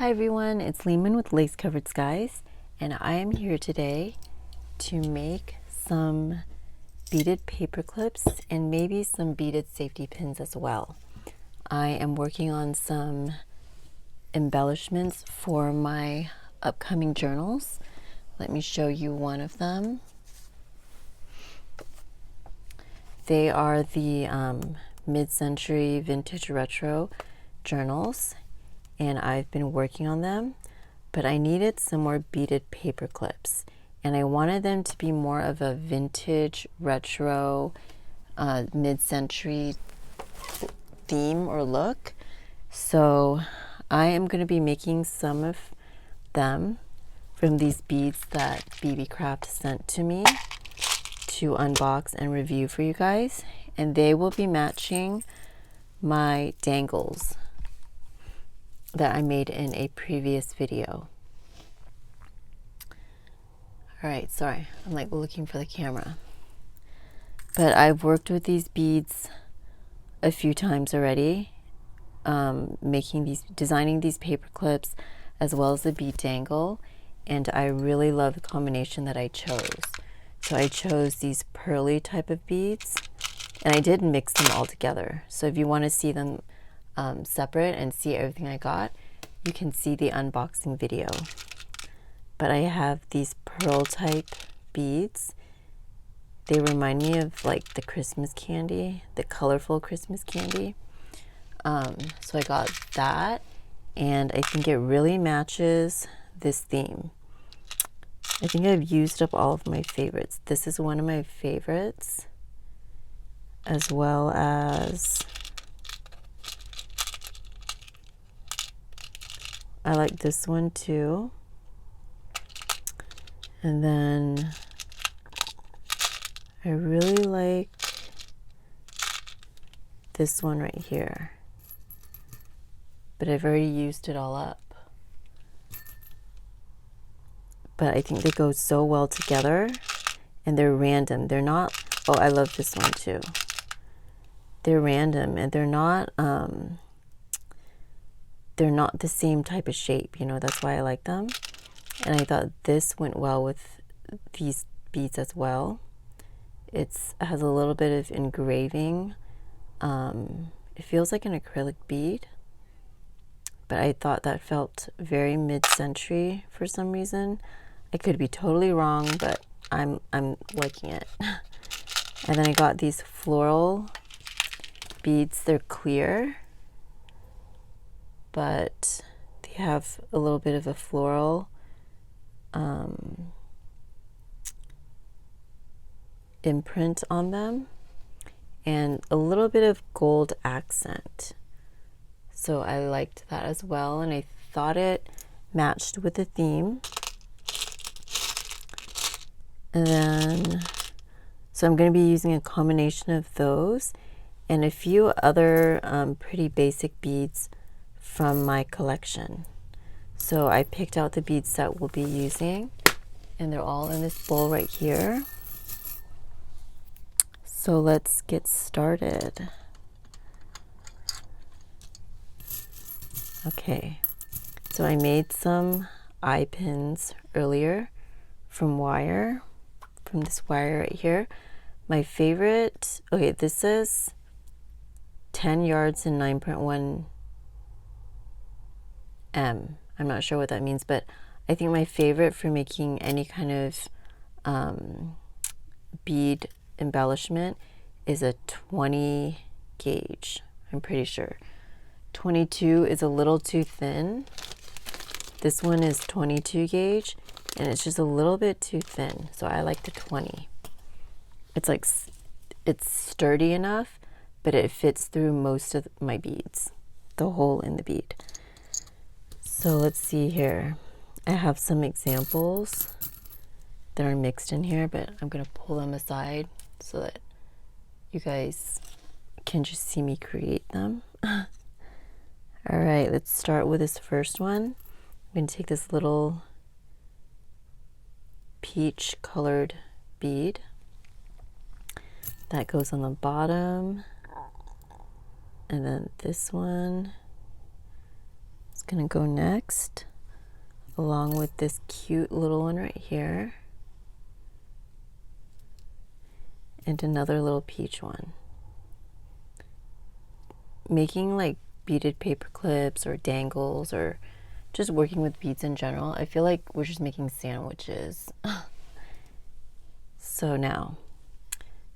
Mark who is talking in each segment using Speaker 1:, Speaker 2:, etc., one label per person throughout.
Speaker 1: Hi everyone, it's Lehman with Lace Covered Skies, and I am here today to make some beaded paper clips and maybe some beaded safety pins as well. I am working on some embellishments for my upcoming journals. Let me show you one of them. They are the mid-century vintage retro journals, and I've been working on them, but I needed some more beaded paper clips, and I wanted them to be more of a vintage retro mid-century theme or look. So I am going to be making some of them from these beads that Beebeecraft sent to me to unbox and review for you guys, and they will be matching my dangles that I made in a previous video. Alright, sorry, I'm like looking for the camera. But I've worked with these beads a few times already, designing these paper clips as well as the bead dangle, and I really love the combination that I chose. So I chose these pearly type of beads, and I did mix them all together. So if you want to see them separate and see everything I got, you can see the unboxing video. But I have these pearl type beads. They remind me of like the Christmas candy, the colorful Christmas candy. So I got that, and I think it really matches this theme. I think I've used up all of my favorites. This is one of my favorites, as well as I like this one too. And then I really like this one right here, but I've already used it all up. But I think they go so well together, and they're random. They're not, oh, I love this one too. They're random, and they're not the same type of shape, you know, that's why I like them. And I thought this went well with these beads as well. It has a little bit of engraving. It feels like an acrylic bead, but I thought that felt very mid-century for some reason. I could be totally wrong, but I'm liking it. And then I got these floral beads. They're clear, but they have a little bit of a floral imprint on them, and a little bit of gold accent. So I liked that as well, and I thought it matched with the theme. And then, so I'm going to be using a combination of those and a few other pretty basic beads from my collection. So I picked out the beads that we'll be using, and they're all in this bowl right here. So let's get started. Okay, so I made some eye pins earlier from this wire right here. My favorite, okay, this says 10 yards and 9.1 M. I'm not sure what that means, but I think my favorite for making any kind of bead embellishment is a 20 gauge. I'm pretty sure 22 is a little too thin. This one is 22 gauge, and it's just a little bit too thin, so I like the 20. It's like, it's sturdy enough, but it fits through most of my beads, the hole in the bead. So let's see here. I have some examples that are mixed in here, but I'm going to pull them aside so that you guys can just see me create them. All right, let's start with this first one. I'm going to take this little peach colored bead that goes on the bottom, and then this one is gonna go next, along with this cute little one right here, and another little peach one. Making like beaded paper clips or dangles or just working with beads in general, I feel like we're just making sandwiches. So now,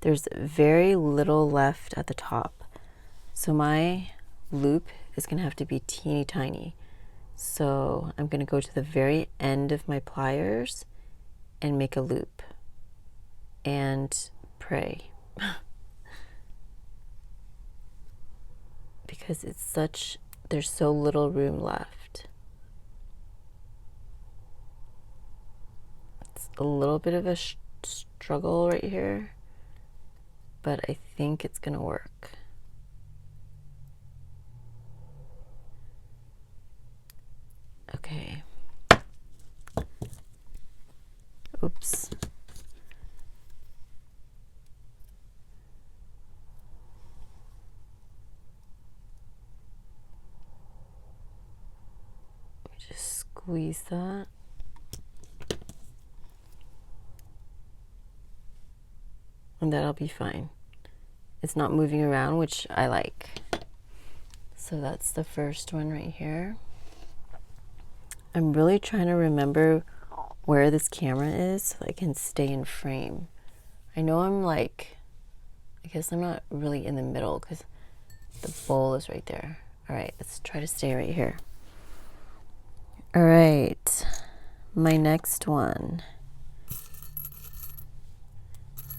Speaker 1: there's very little left at the top. So my loop is gonna have to be teeny tiny. So I'm gonna go to the very end of my pliers and make a loop and pray. Because there's so little room left. It's a little bit of a struggle right here, but I think it's gonna work. Okay. Oops. Just squeeze that. And that'll be fine. It's not moving around, which I like. So that's the first one right here. I'm really trying to remember where this camera is so I can stay in frame. I know I guess I'm not really in the middle because the bowl is right there. All right, let's try to stay right here. All right, my next one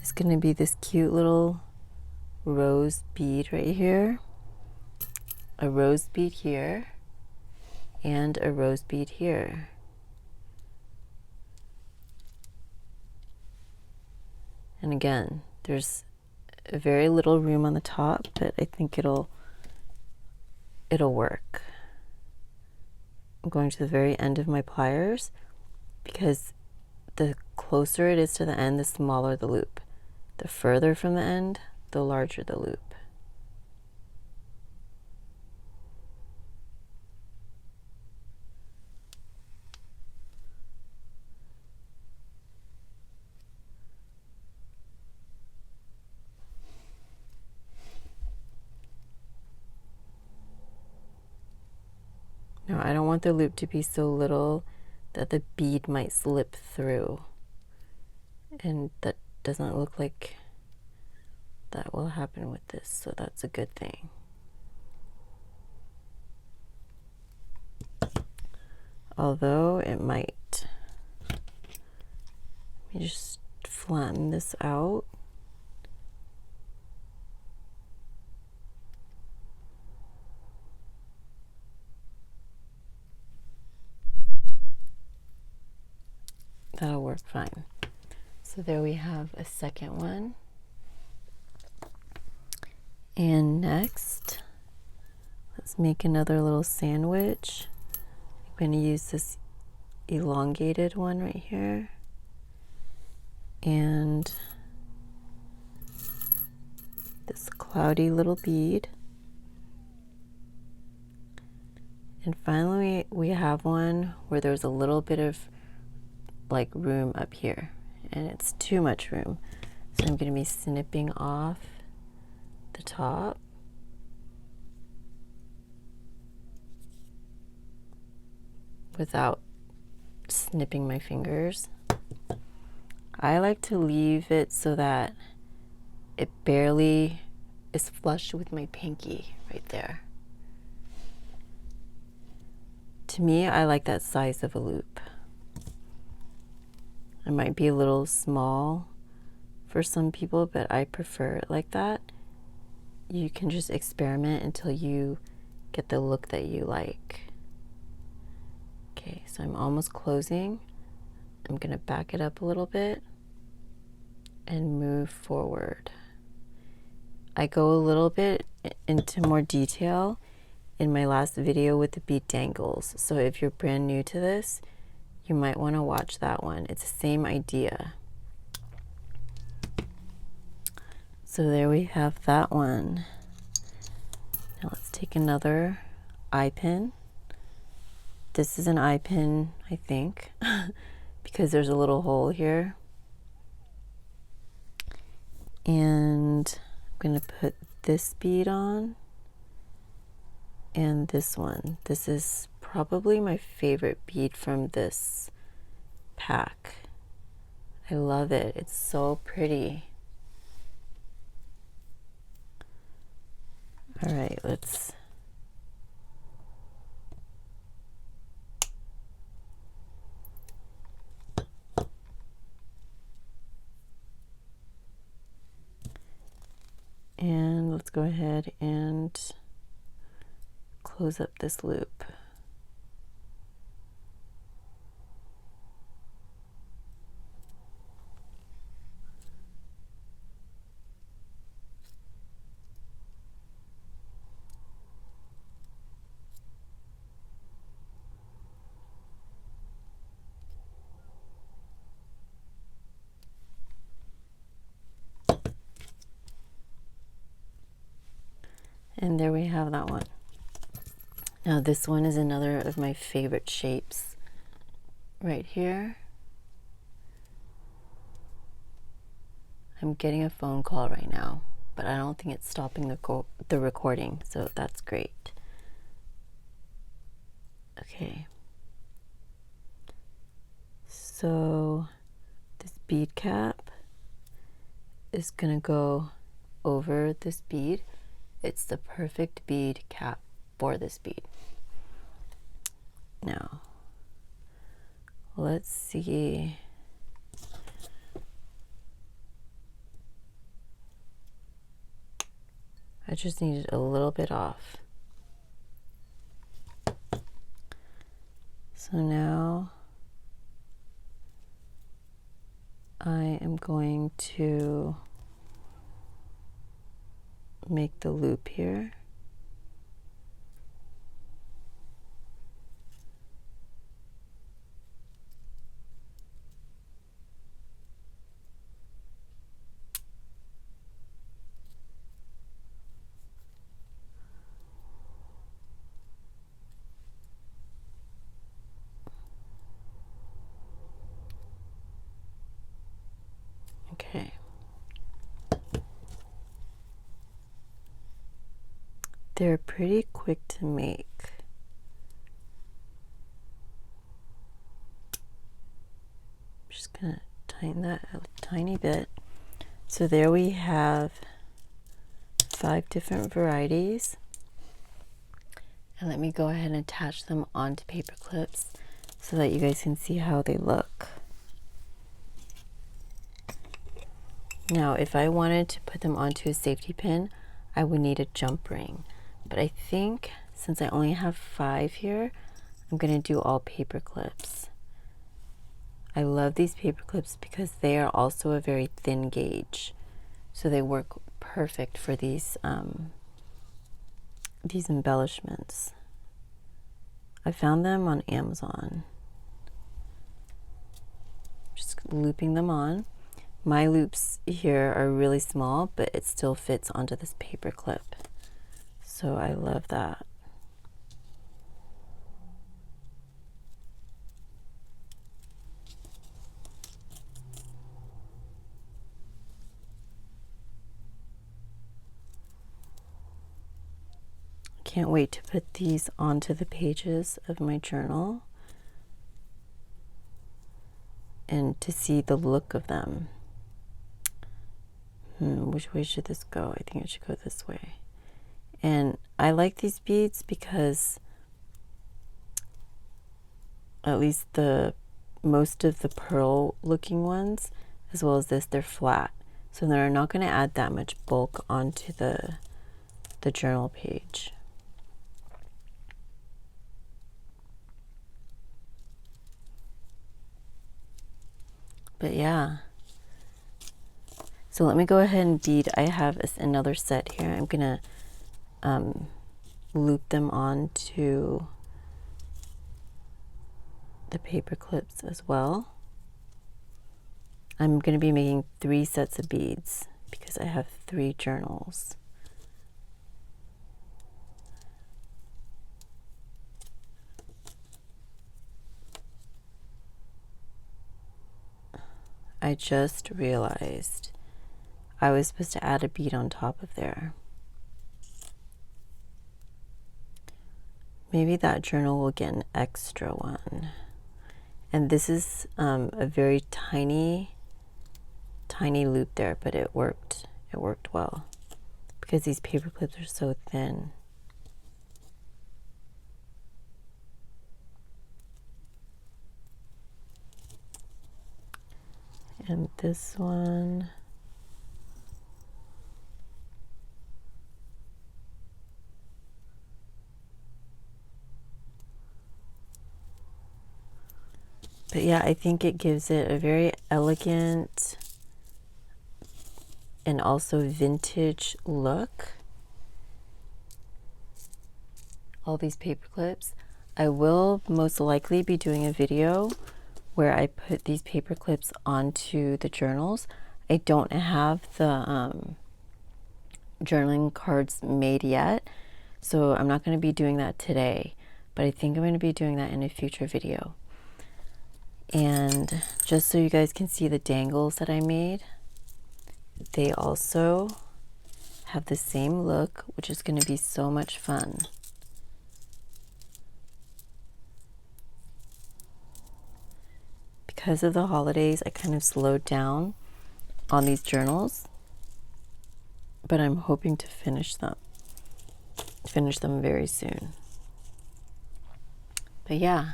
Speaker 1: is going to be this cute little rose bead right here, a rose bead here, and a rose bead here. And again, there's very little room on the top, but I think it'll work. I'm going to the very end of my pliers because the closer it is to the end, the smaller the loop. The further from the end, the larger the loop. Now, I don't want the loop to be so little that the bead might slip through. And that doesn't look like that will happen with this, so that's a good thing. Although it might. Let me just flatten this out. That'll work fine. So there we have a second one. And next, let's make another little sandwich. I'm going to use this elongated one right here. And this cloudy little bead. And finally, we have one where there's a little bit of like room up here, and it's too much room. So I'm going to be snipping off the top. Without snipping my fingers. I like to leave it so that it barely is flush with my pinky right there. To me, I like that size of a loop. It might be a little small for some people, but I prefer it like that. You can just experiment until you get the look that you like. Okay, so I'm almost closing. I'm gonna back it up a little bit and move forward. I go a little bit into more detail in my last video with the bead dangles. So if you're brand new to this, you might want to watch that one. It's the same idea. So there we have that one. Now let's take another eye pin this is an eye pin, I think, because there's a little hole here. And I'm going to put this bead on and this one. This is probably my favorite bead from this pack. I love it. It's so pretty. All right, let's go ahead and close up this loop. And there we have that one. Now this one is another of my favorite shapes right here. I'm getting a phone call right now, but I don't think it's stopping the recording, so that's great. Okay. So this bead cap is gonna go over this bead. It's the perfect bead cap for this bead. Now, let's see. I just needed a little bit off. So now I am going to make the loop here. Okay. They're pretty quick to make. I'm just gonna tighten that a tiny bit. So there we have 5 different varieties. And let me go ahead and attach them onto paper clips so that you guys can see how they look. Now, if I wanted to put them onto a safety pin, I would need a jump ring. But I think since I only have 5 here, I'm going to do all paper clips. I love these paper clips because they are also a very thin gauge. So they work perfect for these embellishments. I found them on Amazon. Just looping them on. My loops here are really small, but it still fits onto this paper clip. So I love that. Can't wait to put these onto the pages of my journal and to see the look of them. Which way should this go? I think it should go this way. And I like these beads because at least most of the pearl looking ones, as well as this, they're flat. So they're not going to add that much bulk onto the journal page. But yeah. So let me go ahead and bead. I have another set here. I'm going to loop them onto the paper clips as well. I'm going to be making 3 sets of beads because I have 3 journals. I just realized I was supposed to add a bead on top of there. Maybe that journal will get an extra one. And this is a very tiny loop there, but it worked. It worked well because these paper clips are so thin. And this one, but yeah, I think it gives it a very elegant and also vintage look. All these paper clips. I will most likely be doing a video where I put these paper clips onto the journals. I don't have the journaling cards made yet, so I'm not going to be doing that today, but I think I'm going to be doing that in a future video. And just so you guys can see the dangles that I made, they also have the same look, which is going to be so much fun. Because of the holidays, I kind of slowed down on these journals, but I'm hoping to finish them very soon. But yeah,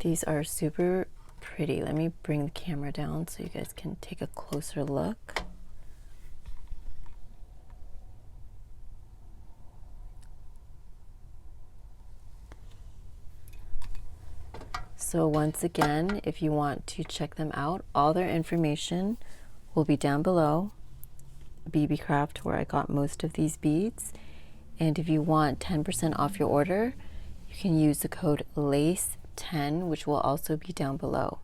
Speaker 1: these are super pretty. Let me bring the camera down so you guys can take a closer look. So once again, if you want to check them out, all their information will be down below. Beebeecraft, where I got most of these beads. And if you want 10% off your order, you can use the code LACE10, which will also be down below.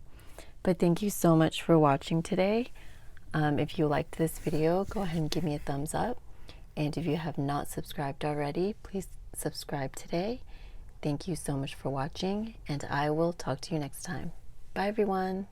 Speaker 1: But thank you so much for watching today. If you liked this video, go ahead and give me a thumbs up. And if you have not subscribed already, please subscribe today. Thank you so much for watching, and I will talk to you next time. Bye, everyone.